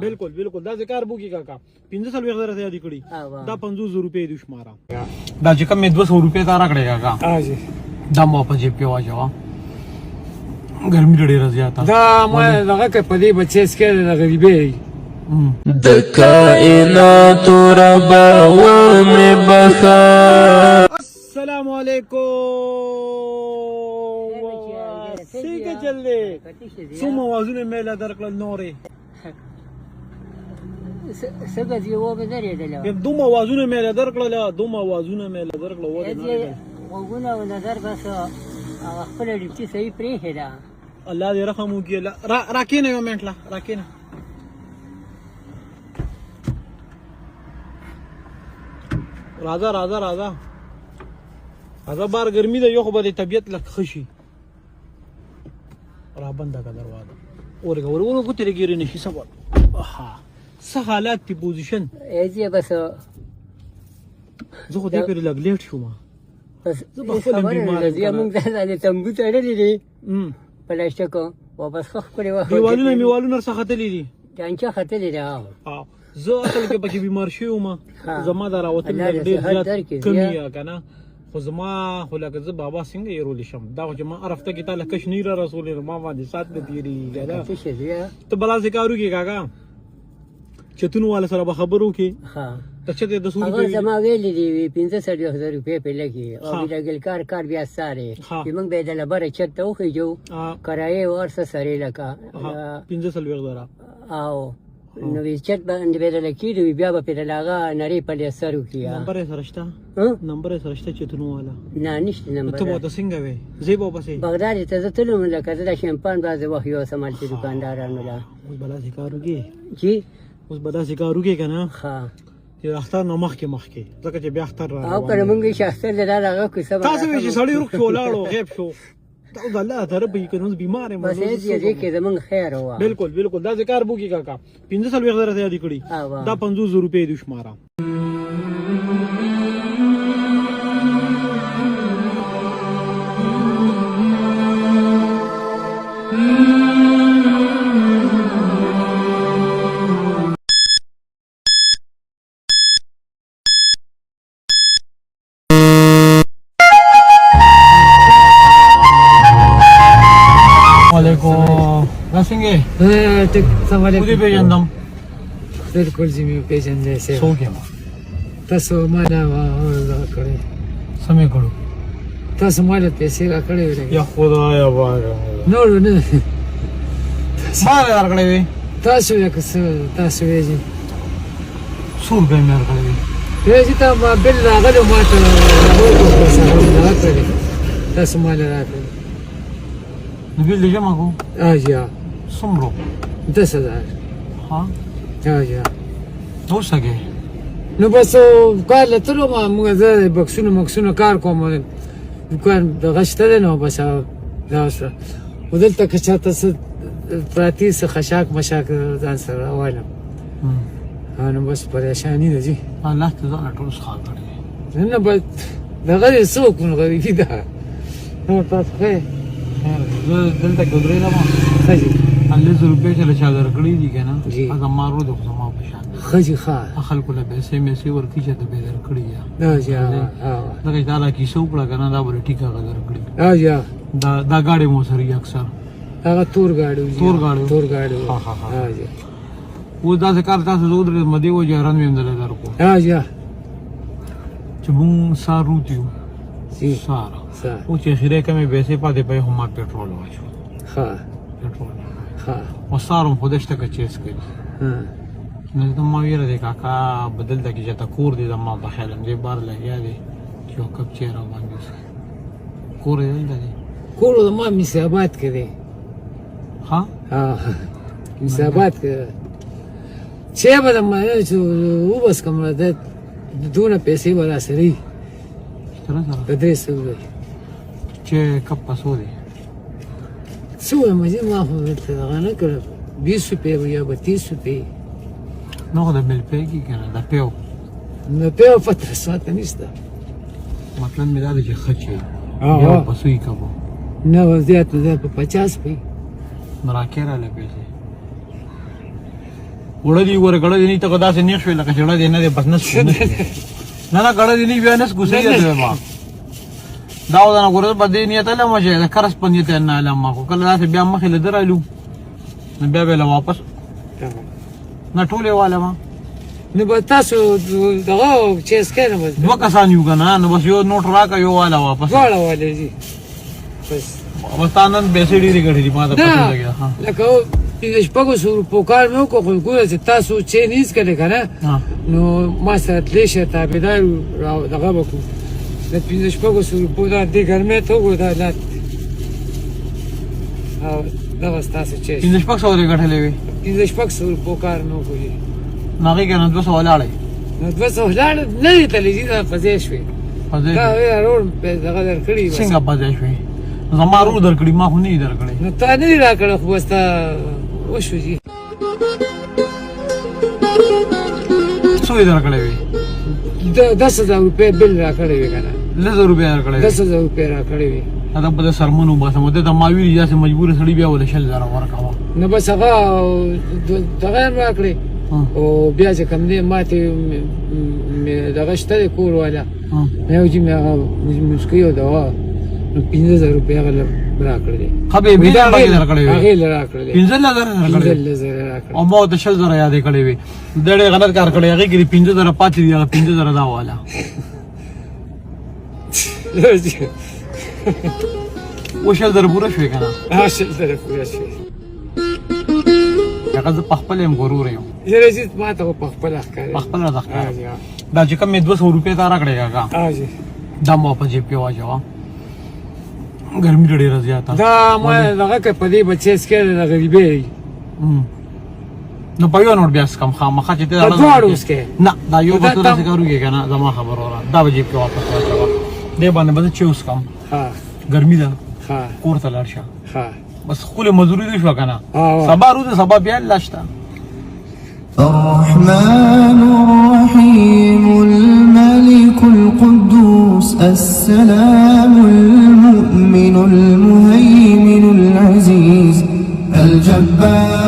बिल्कुल बिल्कुल دا ذکر بو کی کاکا 15 وغیرہ ته یاد کړی دا 500 روپے د شمارا دا چې کم 200 روپے تا راکړی کاکا हाजी دا مو په جیب کې واجو ګرمي ډېره زیاته دا ما دغه کې په دې بچی سکه د غریبې د کائنات رب و امر بخا السلام علیکم څنګه چل دی څومره وازونه میله درکړل نورې څنګه دی و به درې دله دومره وازونه میله درکړل دومره وازونه میله درکړل وره وګونه و نظر بس خپل ډیپټي صحیح پرې هدا الله دې رحم وکړي راکینه یو منټ لا راکینه راځه راځه راځه راځه بار ګرمي ده یو خو به د طبیعت لک خشي را بنده کا دروازه اورګه ورغلو کو تیرې ګیرې نشي سبا څه حالات په پوزیشن ایزه بس زه خو دې پر لګ لیټ شوم بس خبره دې موږ ځاله تمبو تړلې دي پلاستیک واپس خپل وخت میوالونه څخه تللی دي ځانچا خطلې ده زه اصل کې پکې بیمار شوم زما دا راوتل ډېر زیات کمی یا کنه خو زما خو لکه زه بابا څنګه یې رول شم دا خو چې ما عرفته کې تعالی کشنیر رسول ما باندې سات نه تیری کنه ته بلا ذکرو کې کاکا چتون والا سره به خبرو کې ها ته چې د سوري هغه زما ویلې دي 15000 روپے په لګي او دغه کار بیا ساره موږ به د لبره چته وخی جو کرایه ورسره سره لکه 15 وغیرہ او نو وی چت باندې به لکې دی بیا به په لاغه نری په لسرو کې نمبر یې سرشتہ نمبر یې سرشتہ چتون والا نه نشته نمبر ته به څنګه وې زیبو پسې بغداد ته زتلو لکه د شمپان باز وخت یو سمال چې دکاندارانو لا اوس بلا ذکرو کې جی اوس بلا ذکرو کې کنه ها چې اختر نو مخ کې ځکه چې بیا اختر را او کله مونږ شخصا لږه کو سبا تاسو چې سړی روح شو لاړو غیب شو دا الله تعالی به کنه بیمار یم بس دې کې زمونږ خیر هوا بالکل بالکل دا ذکر بو کی کاکا 15 وغیرہ ته یاد کړی دا 500 روپے د شمارا څنګه ته سوال دې پیژندم بالکل زمي پیژندې سه څوک یم تاسو ما نه کړی سمې کړو تاسو مال پیسې راکړې وې یا خدایا بار نو نه ساره راکړې وې تاسو یې تاسو یې څوک به مې راکړې چې تا ما بل راغلو ما ته راکړې تاسو مال راکړې نو بل جمع کو اجا څومره 10000 ها اجا نو څنګه نو بس کار لته ما موږ زه بکسونو کار کوم دکان د غشته نو بس دا سره ودلته که چاته څه پراتی څه خشاک مشاک ځان سره وایم نو بس پریشانی ده جی الله ته ځان ټول ښه کړی نه بس دغه څوک نو غریبی ده نو تاسو ښه زه دلته ګذرې نه ما خجی الله زه روپې چې له چا درکړې دي کنه جی هغه مارو د زما په شان خجی ښه خلکو له پیسې مې ورکی چې د به درکړې یا اجا دغه تعالی کی سو کړه کنه دا بل ټیکا غدر کړی اجا دا گاډي مو سره اکثر هغه تور گاډي تور گاډي اجا و دا ذکر تاسو زود مدي و جهران مې اندل درکو اجا چې مون سارو دیو سی سارا او چې خیره کمې پیسې پاتې په هم پټرول واچو ها پټرول ها وسارم خودشته کې چیس کوي نو ته ما ویره دې کاکا بدل د کې چې کور دې ما په خیالم دې بار لګیا دي چې کب چیرې باندې کور دې دې کور د ما میسابات کړي ها میسابات کړي چې به ما چې و بس کوم ده دونه پیسې ولا سری سره درې سوي چې کب پاسو دي سوې مې ما هو ته غانه کړ 20 روپے یا 30 روپے نو د مل پیګي کنه د پیو نو پیو فتره ساعت نشته مطلب مې دا چې خچي یا پسوي کبو نه زیات په 50 په مراکره له پیسې وړه دی ور غړه دی ته کدا سه نه شوي لکه جوړه دی نه بس نه نه نه غړه دی بیا نه ګوسې دی ما دا ودانه ګوره بده نیت له مشه دا کرس پنځه ته نه علم ما کله دا بیا مخې له درالو بیا به واپس نه ټوله والا ما نو به تاسو دغه چیز کړئ بس دوه کسان یو کنه نو بس یو نوټ راکا یو والا واپس والا والے جی بس وستانن بیسې ډېری غړي دي ما ته پته لګیا ها لکه د شپږو سو په کار مې کو خو ګوره چې تاسو چې نیس کړي کنه نو ما سره تلې شه تابعدار دغه وکړو د 15 سو په دا د ګرمه ته وګورئ دا او دا واستاسه چې 15 سو لري غټلې وي 15 سو په کار نو کوي ناګه کنه 200 ولاړې نو 200 ولاړ نه دي تلې دا پځې شوي دا ورور په دغه درکړي څنګه پځې شوي زما ورور درکړي ما خو نه درکړي نو تا نه راکړه خو وستا وشو جی څو درکړې وي 10,000 روپے بل راکړې وي کنه 10,000 روپے درکړې 10,000 روپے راکړې وي دا په سرمنو باسه مده د ماویری جاسه مجبور سړی بیا ول شل زره ورکاوه نو بس هغه دغه راکړې او بیا چې کوم دې ماته دغه شته کور والا مې وځي مې هغه مسکیو دا 15,000 روپے غل راکړې خبي به درکړې هغه راکړې 15,000 راکړې او مو د شل زره یادې کړې وي ډېر غلط کار کړې هغه کې 15,000 پاتې دي 15,000 دا والا وشل در پورا شوي کنه شل در پورا شوي هغه زه په خپل هم غرور یم یره چې ما ته په خپل ښکاري په خپل راځه دا چې کوم 200 روپے تا راکړې هغه دا مو په جیب کې واجو ګرمي ډېره زیاته دا ما هغه کې په دې بچی سکه د غریبې نو په یو نور بیا کم خامخا چې ته دا وسکه نه دا یو به تاسو کوي کنه زما خبر وره دا به جیب کې واپس راځه دې باندې به چې اوس کم ها ګرمي ده ها کور ته لاړ شه ها بس خپل مزدوري دې شو کنه سبا روز سبا بیا لاشته الرحمن الرحيم الملك القدوس السلام المؤمن المهيمن العزيز الجبار